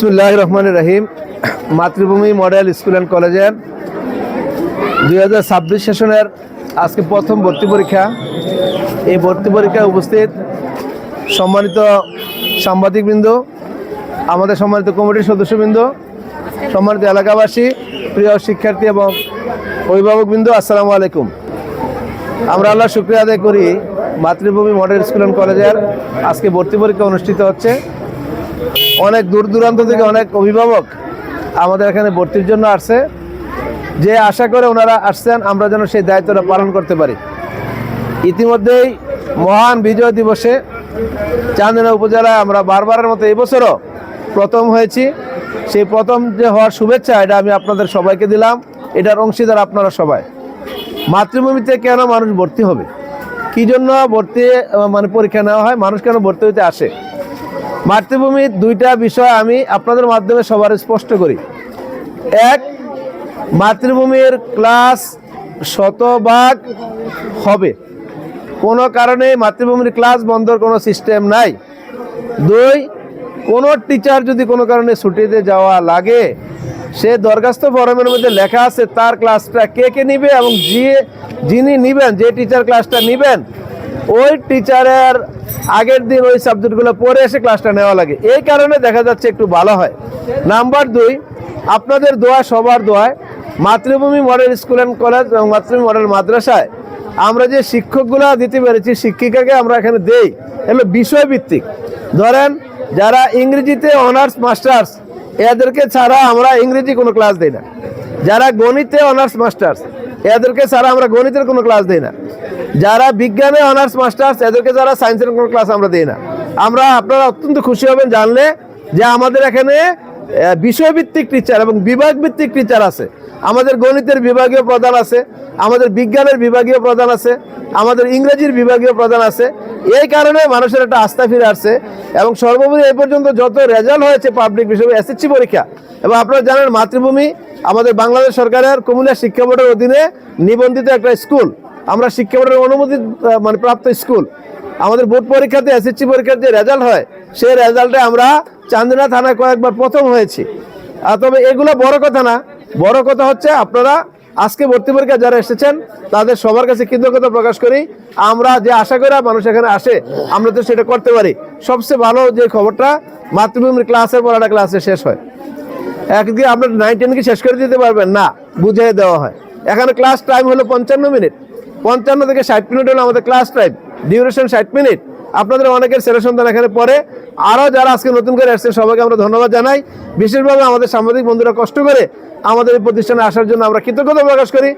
বিসমিল্লাহির রহমানির রহিম। মাতৃভূমি মডেল স্কুল অ্যান্ড কলেজের 2026 সেশনের আজকে প্রথম ভর্তি পরীক্ষা। এই ভর্তি পরীক্ষায় উপস্থিত সম্মানিত সাংবাদিকবৃন্দ, আমাদের সম্মানিত কমিটির সদস্যবৃন্দ, সম্মানিত এলাকাবাসী, প্রিয় শিক্ষার্থী এবং অভিভাবকবৃন্দ, আসসালামু আলাইকুম। আমরা আল্লাহর শুকরিয়া আদায় করি, মাতৃভূমি মডেল স্কুল অ্যান্ড কলেজের আজকে ভর্তি পরীক্ষা অনুষ্ঠিত হচ্ছে। অনেক দূর দূরান্ত থেকে অনেক অভিভাবক আমাদের এখানে ভর্তির জন্য আসছে, যে আশা করে ওনারা আসছেন আমরা যেন সেই দায়িত্বটা পালন করতে পারি। ইতিমধ্যেই মহান বিজয় দিবসে চান্দিনা উপজেলায় আমরা বারবারের মতো এবছরও প্রথম হয়েছি। সেই প্রথম যে হওয়ার শুভেচ্ছা এটা আমি আপনাদের সবাইকে দিলাম, এটার অংশীদার আপনারা সবাই। মাতৃভূমিতে কেন মানুষ ভর্তি হবে, কী জন্য ভর্তি পরীক্ষা নেওয়া হয়, মানুষ কেন ভর্তি হইতে আসে, মাতৃভূমির দুইটা বিষয় আমি আপনাদের মাধ্যমে সবার স্পষ্ট করি। এক, মাতৃভূমির ক্লাস শতভাগ হবে, কোনো কারণে মাতৃভূমির ক্লাস বন্ধর কোনো সিস্টেম নাই। দুই, কোনো টিচার যদি কোনো কারণে ছুটিতে যাওয়া লাগে, সে দরখাস্ত ফরমের মধ্যে লেখা আছে তার ক্লাসটা কে কে নিবে এবং যিনি নিবেন, যে টিচার ক্লাসটা নিবেন, ওই টিচারের আগের দিন ওই সাবজেক্টগুলো পড়ে এসে ক্লাসটা নেওয়া লাগে। এই কারণে দেখা যাচ্ছে একটু ভালো হয়। নাম্বার দুই, আপনাদের দোয়া, সবার দোয়ায় মাতৃভূমি মডেল স্কুল অ্যান্ড কলেজ এবং মাতৃভূমি মডেল মাদ্রাসায় আমরা যে শিক্ষকগুলো দিতে পেরেছি, শিক্ষিকাকে আমরা এখানে দেই, এগুলো বিষয়ভিত্তিক। ধরেন যারা ইংরেজিতে অনার্স মাস্টার্স, এদেরকে ছাড়া আমরা ইংরেজি কোনো ক্লাস দিই না। যারা গণিতে অনার্স মাস্টার্স, এদেরকে ছাড়া আমরা গণিতের কোনো ক্লাস দিই না। যারা বিজ্ঞানে অনার্স মাস্টার্স, এদেরকে যারা সায়েন্সের কোনো ক্লাস আমরা দিই না। আপনারা অত্যন্ত খুশি হবেন জানলে যে আমাদের এখানে বিষয়ভিত্তিক টিচার এবং বিভাগভিত্তিক টিচার আছে। আমাদের গণিতের বিভাগীয় প্রধান আছে, আমাদের বিজ্ঞানের বিভাগীয় প্রধান আছে, আমাদের ইংরেজির বিভাগীয় প্রধান আছে। এই কারণে মানুষের একটা আস্থা ফিরে আসছে এবং সর্বোপরি এই পর্যন্ত যত রেজাল্ট হয়েছে পাবলিক বিষয়ে এসএসসি পরীক্ষা, এবং আপনারা জানেন মাতৃভূমি আমাদের বাংলাদেশ সরকারের কুমিল্লা শিক্ষা বোর্ডের অধীনে নিবন্ধিত একটা স্কুল, আমরা শিক্ষা বোর্ডের অনুমতি প্রাপ্ত স্কুল। আমাদের বোর্ড পরীক্ষাতে এসএসসি পরীক্ষার যে রেজাল্ট হয়, সেই রেজাল্টে আমরা চান্দিনা থানায় কয়েকবার প্রথম হয়েছি। তবে এগুলো বড় কথা না, বড় কথা হচ্ছে আপনারা আজকে ভর্তি পরীক্ষা যারা এসেছেন তাদের সবার কাছে কৃতজ্ঞতা প্রকাশ করি। আমরা যে আশা করি মানুষ এখানে আসে, আমরা তো সেটা করতে পারি। সবচেয়ে ভালো যে খবরটা, মাতৃভূমির ক্লাসের পর একটা ক্লাসে শেষ হয়। একদিকে আপনার 9, 10 কি শেষ করে দিতে পারবেন না, বুঝিয়ে দেওয়া হয়। এখানে ক্লাস টাইম হলো 55 মিনিট, 55 থেকে 60 মিনিট হলো আমাদের ক্লাস টাইম, ডিউরেশন 60 মিনিট। আপনাদের অনেকের ছেলে সন্তান এখানে পড়ে। আরও যারা আজকে নতুন করে আসছে সবাইকে আমরা ধন্যবাদ জানাই। বিশেষভাবে আমাদের সাংবাদিক বন্ধুরা কষ্ট করে আমাদের এই প্রতিষ্ঠানে আসার জন্য আমরা কৃতজ্ঞতা প্রকাশ করি।